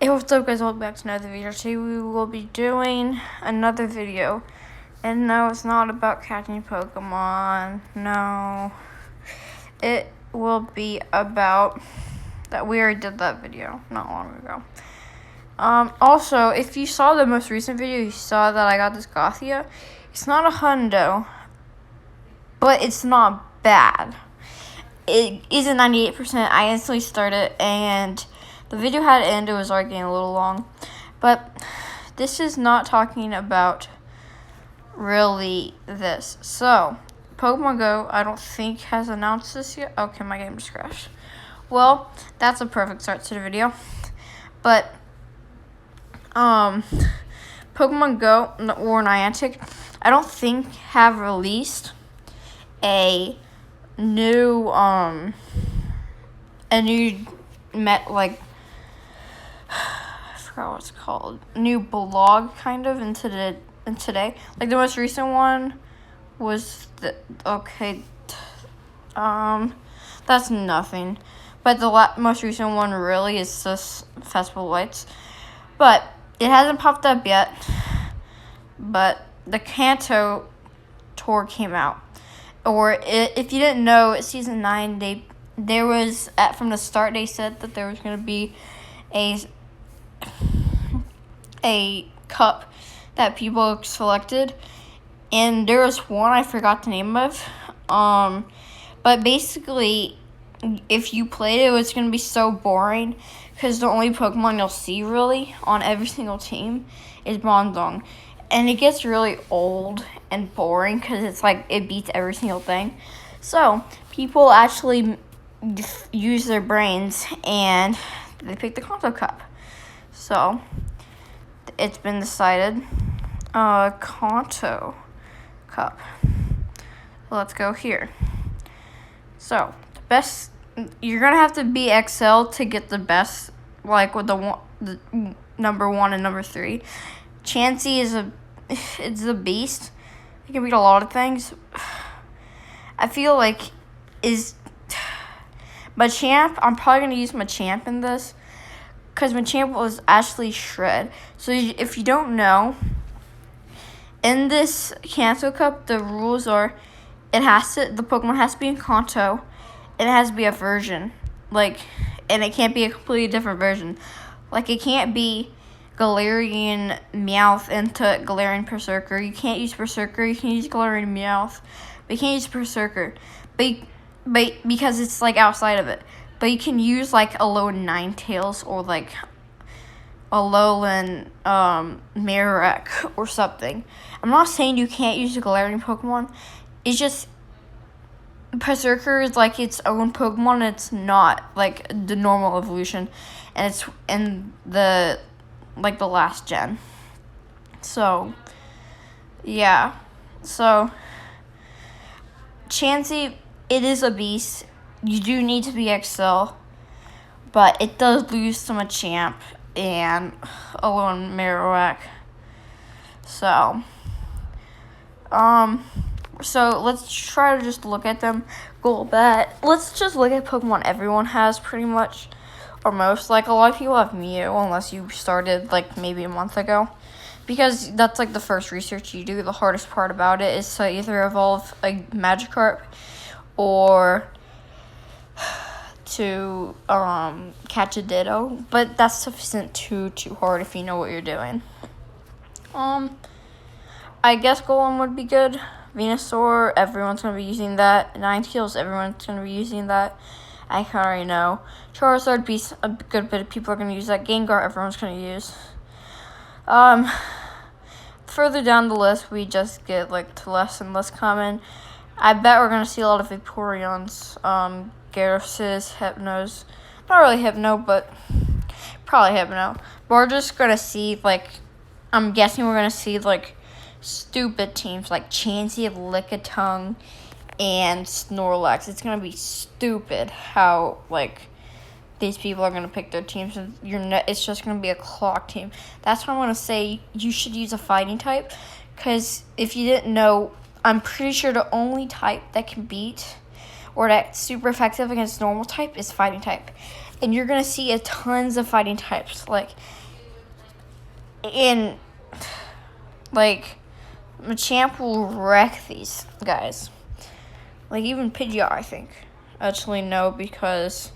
Hey, what's up, guys? Welcome back to another video. Today we will be doing another video. And no, it's not about catching Pokemon. No. It will be about that we already did that video not long ago. Also, if you saw the most recent video, you saw that I got this Gothia. It's not a hundo, but it's not bad. It is a 98%. I instantly started and the video had to end. It was already getting a little long. But this is not talking about really this. So, Pokemon Go, I don't think has announced this yet. Okay, my game just crashed. Well, that's a perfect start to the video. But, Pokemon Go or Niantic, I don't think have released a new, I forgot what it's called, new blog kind of in today. Like the most recent one was that's nothing. But the most recent one really is just Festival Lights. But it hasn't popped up yet. But the Kanto tour came out. If you didn't know, season 9, there was from the start they said that there was going to be a cup that people selected, and there was one I forgot the name of. But basically, if you played it, was going to be so boring because the only Pokemon you'll see really on every single team is Bronzong. And it gets really old and boring because it's like it beats every single thing. So people actually use their brains and they pick the Kanto Cup. So it's been decided. Kanto Cup. Let's go here. So the best, you're gonna have to be XL to get the best, like with the number 1 and number 3. Chansey it's a beast. It can beat a lot of things. I feel like Machamp, I'm probably going to use Machamp in this because Machamp was actually shred. So if you don't know, in this Kanto Cup, the rules are the Pokemon has to be in Kanto, and it has to be a version. And it can't be a completely different version. Like, it can't be Galarian Meowth into Galarian Berserker. You can't use Berserker. You can use Galarian Meowth, but you can't use Berserker. But because it's like outside of it. But you can use like a Alolan Ninetales or like a Alolan Marowak or something. I'm not saying you can't use a Galarian Pokemon. It's just Berserker is like its own Pokemon. And it's not like the normal evolution, and it's in the last gen. So, yeah. So, Chansey, it is a beast. You do need to be XL, but it does lose to Machamp and Alolan Marowak. So, let's try to just look at them. Let's just look at Pokemon everyone has pretty much. Or most, like a lot of people have Mew unless you started like maybe a month ago, because that's like the first research you do. The hardest part about it is to either evolve a Magikarp or to catch a Ditto, but that's sufficient too hard if you know what you're doing. I guess Golem would be good. Venusaur, everyone's gonna be using that. Ninetales, everyone's gonna be using that. I can already know. Charizard, a good bit of people are going to use that. Gengar, everyone's going to use. Further down the list, we just get to less and less common. I bet we're going to see a lot of Vaporeons, Gyarados, Hypnos. Not really Hypno, but probably Hypno. But we're just going to see, I'm guessing we're going to see, stupid teams like Chansey, Lickitung, and Snorlax. It's going to be stupid how, these people are going to pick their teams, and it's just going to be a clock team. That's why I want to say you should use a fighting type, because if you didn't know, I'm pretty sure the only type that can beat or that's super effective against normal type is fighting type. and you're gonna see tons of fighting types. Like Machamp will wreck these guys. Like even Pidgeot, I think. Actually, no, because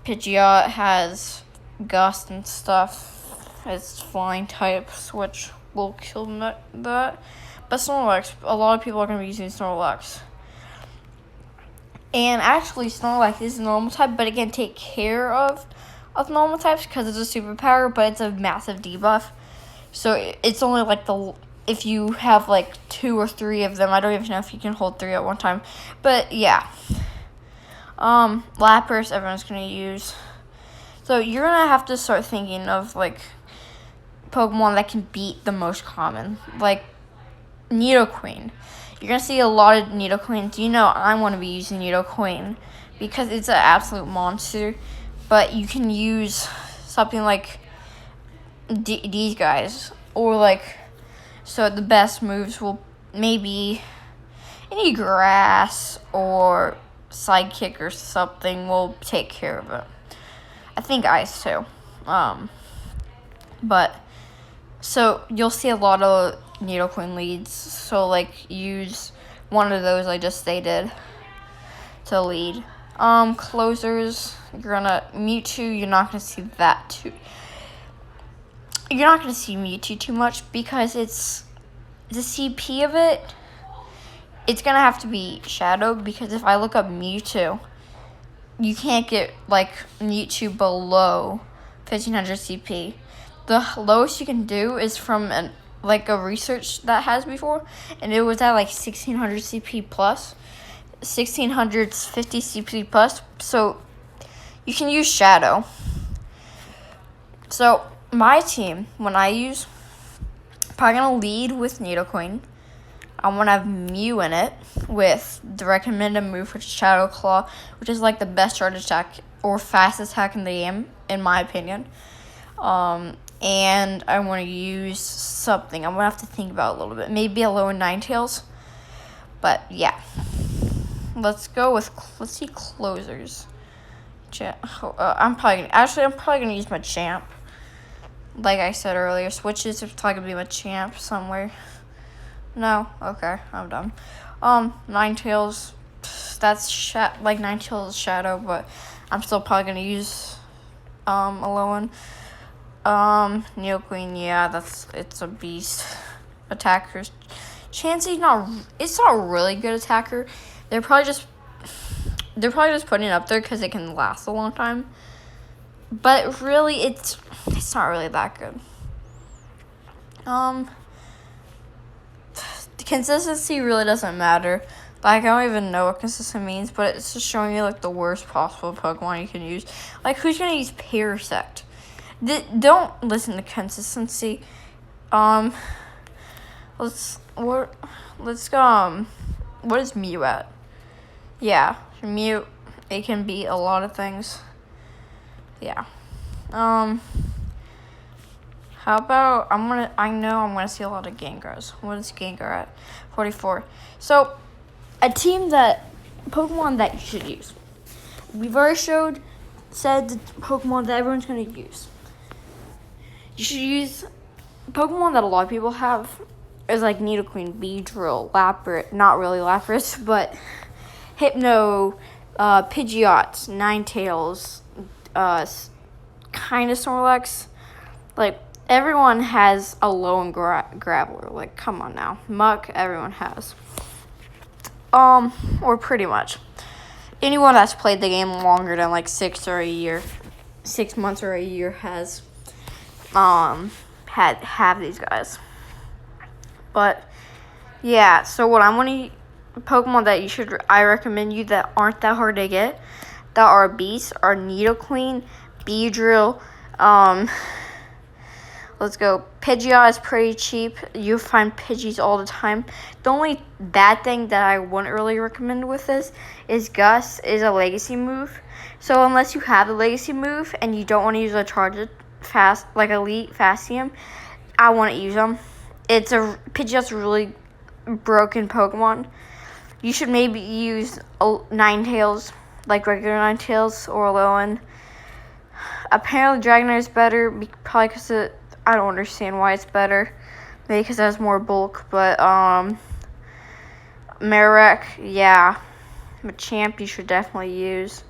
Pidgeot has Gust and stuff. It's flying types, which will kill that. But Snorlax, a lot of people are going to be using Snorlax. And actually, Snorlax is a normal type, but it can take care of normal types because it's a superpower, but it's a massive debuff. So it's only like if you have like 2 or 3 of them. I don't even know if you can hold 3 at one time. But yeah. Lapras, everyone's going to use. So you're going to have to start thinking of like Pokemon that can beat the most common. Like Nidoqueen. You're going to see a lot of Nidoqueens. You know I'm going to be using Nidoqueen because it's an absolute monster. But you can use something like these guys. Or like, so the best moves will maybe any grass or sidekick or something will take care of it. I think ice too. But so you'll see a lot of Nidoqueen leads. So like use one of those I just stated to lead. Closers, Mewtwo, you're not gonna see that too. You're not gonna see Mewtwo too much because it's the CP of it. It's gonna have to be shadowed because if I look up Mewtwo, you can't get like Mewtwo below 1500 CP. The lowest you can do is from a research that has before, and it was at like 1600 CP plus, 1650 CP plus. So you can use shadow. So my team, when I use, probably gonna lead with Nidoqueen. I'm gonna have Mew in it with the recommended move, which is Shadow Claw, which is like the best charge attack or fast attack in the game, in my opinion. And I want to use something. I'm gonna have to think about it a little bit. Maybe a low Ninetales. But yeah, let's see closers. I'm probably gonna use Machamp. Like I said earlier, switches is probably gonna be Machamp somewhere. No, okay, I'm done. Ninetales, that's Ninetales Shadow, but I'm still probably gonna use a low one. Nidoqueen, yeah, it's a beast. Attackers, Chansey's it's not a really good attacker. They're probably just putting it up there because it can last a long time. But really, it's not really that good. The consistency really doesn't matter. Like, I don't even know what consistent means, but it's just showing you like the worst possible Pokemon you can use. Like, who's gonna use Parasect? Don't listen to consistency. Let's go. What is Mew at? Yeah, Mew. It can be a lot of things. Yeah. How about I know I'm gonna see a lot of Gengars. What is Gengar at? 44. So, Pokemon that you should use. We've already said the Pokemon that everyone's gonna use. You should use Pokemon that a lot of people have. Is like Nidoqueen, Beedrill, Lapras, not really Lapras, but Hypno, Pidgeot, Ninetales, kind of Snorlax. Like, everyone has a lone Graveler. Like, come on now. Muck, everyone has. Or pretty much. Anyone that's played the game longer than like 6 months or a year has have these guys. But yeah, so what I'm gonna Pokemon that I recommend you that aren't that hard to get, that are beasts, are Nidoqueen, Beedrill, let's go. Pidgeot is pretty cheap. You find Pidgeys all the time. The only bad thing that I wouldn't really recommend with this is Gus is a legacy move. So unless you have the legacy move and you don't want to use a charge fast, like Elite Fastium, I wouldn't use them. Pidgeot's a really broken Pokemon. You should maybe use Ninetales, like regular Ninetales or Alolan. apparently Dragonair is better, probably because I don't understand why it's better. Maybe because it has more bulk, but Marek, yeah. Machamp you should definitely use.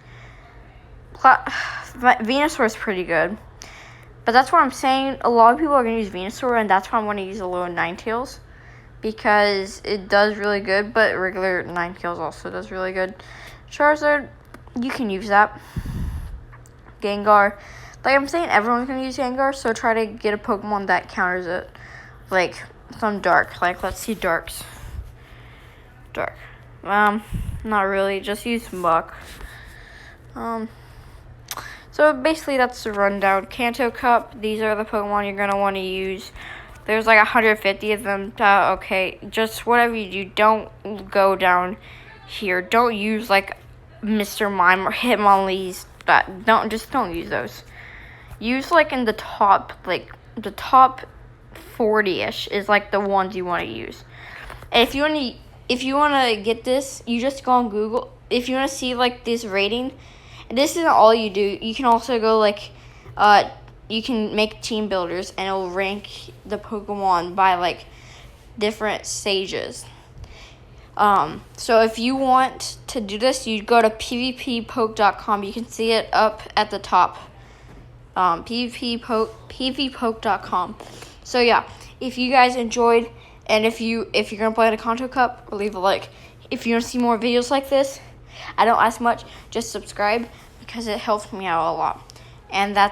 Venusaur is pretty good. But that's what I'm saying. A lot of people are going to use Venusaur, and that's why I'm going to use Alolan Ninetales. Because it does really good, but regular Ninetales also does really good. Charizard, you can use that. Gengar. Like I'm saying, everyone's going to use Gengar, so try to get a Pokemon that counters it. Like, some Dark. Like, let's see Darks. Dark. Not really. Just use Muck. So basically that's the rundown. Kanto Cup, these are the Pokemon you're going to want to use. There's like 150 of them. Okay, just whatever you do, don't go down here. Don't use like Mr. Mime or Hitmonlees. Don't use those. Use like in the top 40-ish is like the ones you want to use. And if you want to get this, you just go on Google. If you want to see like this rating, and this isn't all you do. You can also go like you can make team builders, and it'll rank the Pokemon by like different stages. So if you want to do this, you go to pvppoke.com. You can see it up at the top. pvppoke.com. So yeah, if you guys enjoyed, and if you're gonna play in a Kanto Cup, leave a like. If you want to see more videos like this, I don't ask much, just subscribe because it helps me out a lot. And that's